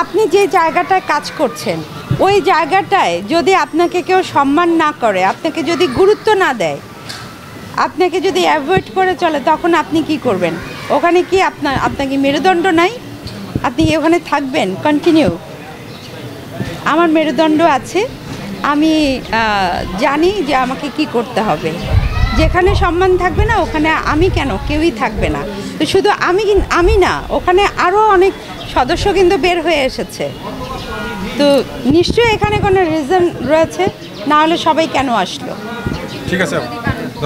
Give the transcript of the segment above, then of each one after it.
আপনি যে জায়গাটায় কাজ করছেন ওই জায়গাটায় যদি আপনাকে কেউ সম্মান না করে, আপনাকে যদি গুরুত্ব না দেয়, আপনাকে যদি অ্যাভয়েড করে চলে, তখন আপনি কি করবেন? ওখানে কি আপনাকে মেরুদণ্ড নাই? আপনি ওখানে থাকবেন কন্টিনিউ? আমার মেরুদণ্ড আছে, আমি জানি যে আমাকে কি করতে হবে। যেখানে সম্মান থাকবে না ওখানে আমি কেন, কেউই থাকবে না। তো শুধু আমি না, ওখানে আরও অনেক সদস্য কিন্তু বের হয়ে এসেছে। তো নিশ্চয়ই এখানে কোনো রিজন রয়েছে, না হলে সবাই কেন আসলো? ঠিক আছে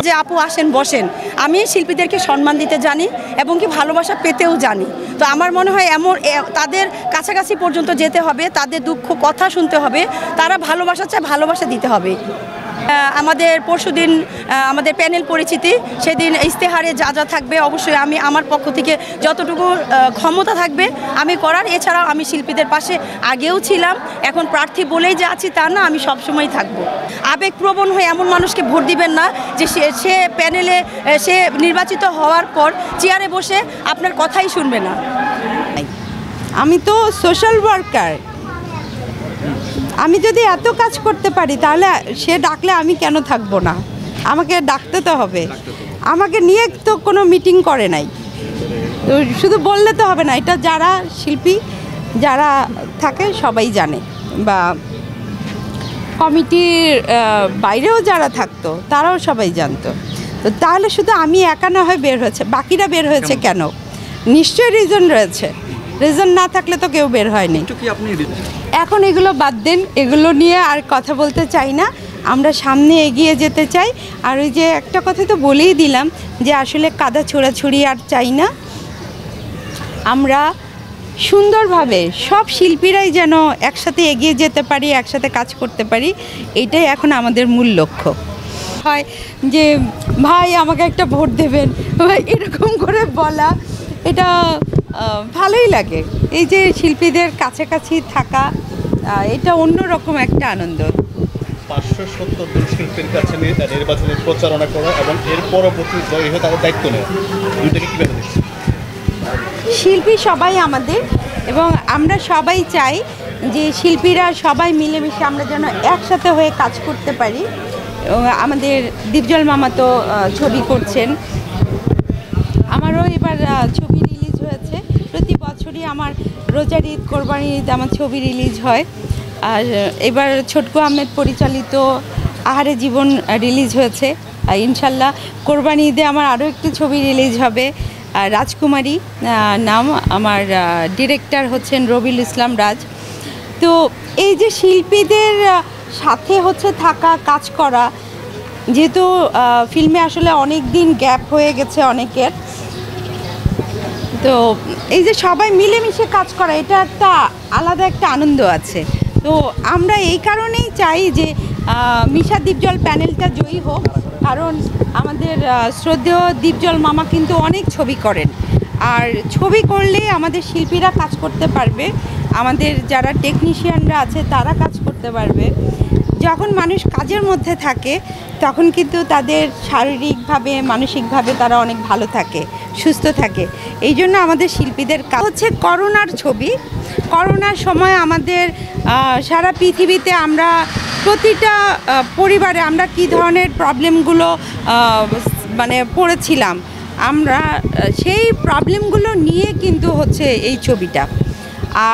যে আপু আসেন বসেন, আমি শিল্পীদেরকে সম্মান দিতে জানি এবং কি ভালোবাসা পেতেও জানি। তো আমার মনে হয় তাদের কাছাকাছি পর্যন্ত যেতে হবে, তাদের দুঃখ কথা শুনতে হবে, তারা ভালোবাসা চায়, ভালোবাসা দিতে হবে। আমাদের পরশুদিন আমাদের প্যানেল পরিচিতি, সেদিন ইশতেহারে যা যা থাকবে অবশ্যই আমি আমার পক্ষ থেকে যতটুকু ক্ষমতা থাকবে আমি করার। এছাড়াও আমি শিল্পীদের পাশে আগেও ছিলাম, এখন প্রার্থী বলেই যে আছি তা না, আমি সবসময় থাকব। আবেগপ্রবণ হয়ে এমন মানুষকে ভোট দিবেন না যে সে প্যানেলে সে নির্বাচিত হওয়ার পর চেয়ারে বসে আপনার কথাই শুনবে না। আমি তো সোশ্যাল ওয়ার্কার, আমি যদি এত কাজ করতে পারি তাহলে সে ডাকলে আমি কেন থাকবো না? আমাকে ডাকতে তো হবে। আমাকে নিয়ে তো কোনো মিটিং করে নাই, তো শুধু বললে তো হবে না। এটা যারা শিল্পী যারা থাকে সবাই জানে, বা কমিটির বাইরেও যারা থাকতো তারাও সবাই জানতো। তো তাহলে শুধু আমি একা না হয় বের হয়েছে, বাকিরা বের হয়েছে কেন? নিশ্চয়ই রিজন রয়েছে, রিজন না থাকলে তো কেউ বের হয়নি। এখন এগুলো বাদ দেন, এগুলো নিয়ে আর কথা বলতে চাই না। আমরা সামনে এগিয়ে যেতে চাই। আর ওই যে একটা কথা তো বলেই দিলাম যে আসলে কাদা ছোড়াছুড়ি আর চাই না। আমরা সুন্দরভাবে সব শিল্পীরাই যেন একসাথে এগিয়ে যেতে পারি, একসাথে কাজ করতে পারি, এটাই এখন আমাদের মূল লক্ষ্য। হয় যে ভাই আমাকে একটা ভোট দেবেন, ভাই এরকম করে বলা, এটা ভালোই লাগে। এই যে শিল্পীদের কাছাকাছি থাকা, এটা অন্যরকম একটা আনন্দ। 570 জন শিল্পীর কাছে নির্বাচনের প্রচারণা করা এবং এর পরবর্তী জয় হয়ে তাদের দায়িত্ব নেওয়া, দুইটাকে কীভাবে দেখছি? শিল্পী সবাই আমাদের, এবং আমরা সবাই চাই যে শিল্পীরা সবাই মিলেমিশে আমরা যেন একসাথে হয়ে কাজ করতে পারি। আমাদের দীপজল মামা তো ছবি করছেন, আমারও এবার ছবি রিলিজ হয়েছে। প্রতি বছরই আমার রোজার ঈদ, কোরবানি ঈদ আমার ছবি রিলিজ হয়। আর এবার ছোটকু আহমেদ পরিচালিত আহারে জীবন রিলিজ হয়েছে। ইনশাল্লাহ কোরবানি ঈদে আমার আরও একটি ছবি রিলিজ হবে, রাজকুমারী নাম। আমার ডিরেক্টর হচ্ছেন রবিউল ইসলাম রাজ। তো এই যে শিল্পীদের সাথে হচ্ছে থাকা, কাজ করা, যেহেতু ফিল্মে আসলে অনেক দিন গ্যাপ হয়ে গেছে অনেকের, তো এই যে সবাই মিলেমিশে কাজ করা, এটা একটা আলাদা একটা আনন্দ আছে। তো আমরা এই কারণেই চাই যে মিশা দীপজল প্যানেলটা জয়ী হোক, কারণ আমাদের শ্রদ্ধেয় দীপজল মামা কিন্তু অনেক ছবি করেন, আর ছবি করলে আমাদের শিল্পীরা কাজ করতে পারবে, আমাদের যারা টেকনিশিয়ানরা আছে তারা কাজ করতে পারবে। যখন মানুষ কাজের মধ্যে থাকে তখন কিন্তু তাদের শারীরিকভাবে মানসিকভাবে তারা অনেক ভালো থাকে, সুস্থ থাকে। এই জন্য আমাদের শিল্পীদের কাজ হচ্ছে করোনার ছবি। করোনার সময় আমাদের সারা পৃথিবীতে আমরা প্রতিটা পরিবারে আমরা কী ধরনের প্রবলেমগুলো মানে পড়েছিলাম, আমরা সেই প্রবলেমগুলো নিয়ে কিন্তু হচ্ছে এই ছবিটা।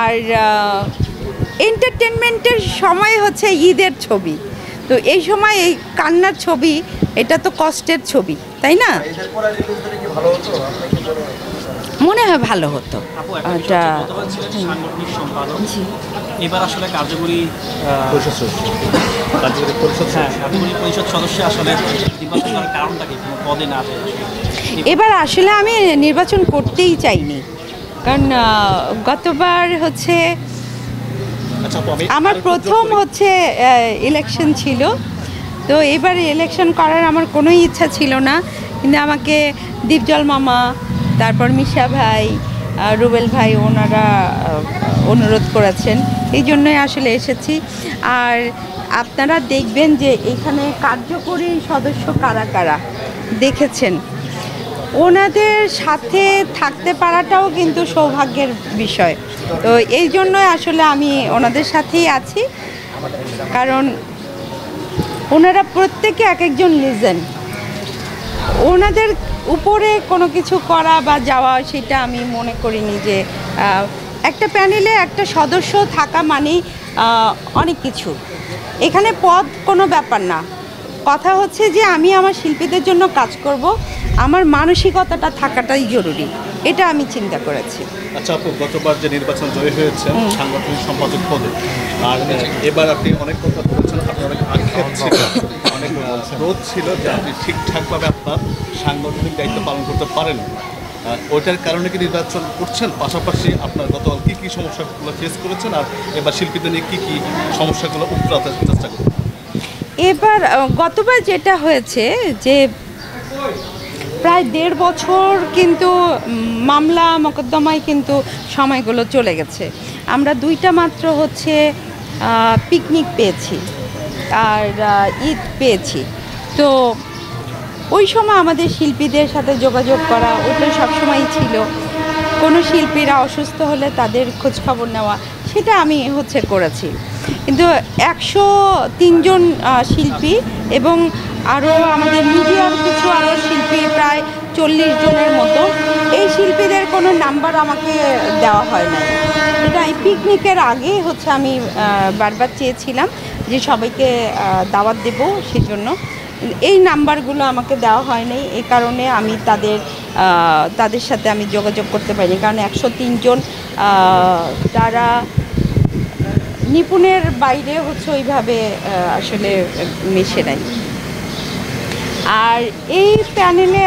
আর এন্টারটেনমেন্টের সময় হচ্ছে ঈদের ছবি, তো এই সময় এই কান্নার ছবি, এটা তো কষ্টের ছবি, তাই না? মনে হয় ভালো হতো। এবার আসলে কার্যকরী পরিষদ সদস্য আসলে নির্বাচনের কারণটা কি, কোনো পদে না? এবার আসলে আমি নির্বাচন করতেই চাইনি, কারণ গতবার হচ্ছে আমার প্রথম হচ্ছে ইলেকশন ছিল। তো এবারে ইলেকশন করার আমার কোনো ইচ্ছা ছিল না, কিন্তু আমাকে দীপজল মামা, তারপর মিশা ভাই, রুবেল ভাই, ওনারা অনুরোধ করেছেন, এই জন্যই আসলে এসেছি। আর আপনারা দেখবেন যে এখানে কার্যকরী সদস্য কারা কারা দেখেছেন। ওনাদের সাথে থাকতে পারাটাও কিন্তু সৌভাগ্যের বিষয়। তো এই জন্যই আসলে আমি ওনাদের সাথেই আছি, কারণ ওনারা প্রত্যেকে এক একজন লিজেন্ড। ওনাদের উপরে কোনো কিছু করা বা যাওয়া সেটা আমি মনে করিনি যে একটা প্যানেলে একটা সদস্য থাকা মানেই অনেক কিছু। এখানে পদ কোনো ব্যাপার না, কথা হচ্ছে যে আমি আমার শিল্পীদের জন্য কাজ করব, আমার মানসিকতাটা থাকাটাই জরুরি, এটা আমি চিন্তা করেছি। আচ্ছা আপু, গতবার যে নির্বাচন জয়ী হয়েছেন সাংগঠনিক সম্পাদক পদে, আর এবার আপনি অনেক কথা বলেছেন, আপনার অনেক আক্ষেপ ছিল, অনেক রোধ ছিল যে আপনি ঠিকঠাকভাবে আপনার সাংগঠনিক দায়িত্ব পালন করতে পারেন। ওইটার কারণে কি নির্বাচন করছেন? পাশাপাশি আপনার গতকাল কী কী সমস্যাগুলো ফেস করেছেন, আর এবার শিল্পীদের নিয়ে কী কী সমস্যাগুলো উত্তরাতে চেষ্টা করবেন? এবার গতবার যেটা হয়েছে যে প্রায় 1.5 বছর কিন্তু মামলা মোকদ্দমায় কিন্তু সময়গুলো চলে গেছে। আমরা 2টা মাত্র হচ্ছে পিকনিক পেয়েছি আর ঈদ পেয়েছি। তো ওই সময় আমাদের শিল্পীদের সাথে যোগাযোগ করা ওটা সবসময়ই ছিল। কোনো শিল্পীরা অসুস্থ হলে তাদের খোঁজখবর নেওয়া, সেটা আমি হচ্ছে করেছি। কিন্তু 103 জন শিল্পী এবং আরও আমাদের মিডিয়ার কিছু আরও শিল্পী প্রায় 40 জনের মতো, এই শিল্পীদের কোনো নাম্বার আমাকে দেওয়া হয় না। এটা এই পিকনিকের আগে হচ্ছে আমি বারবার চেয়েছিলাম যে সবাইকে দাওয়াত দেব, সেজন্য এই নাম্বারগুলো আমাকে দেওয়া হয়নি। এই কারণে আমি তাদের সাথে আমি যোগাযোগ করতে পারিনি, কারণ 103 জন তারা নিপুণের বাইরে হচ্ছে ওইভাবে আসলে মিশে নাই। আর এই প্যানেলে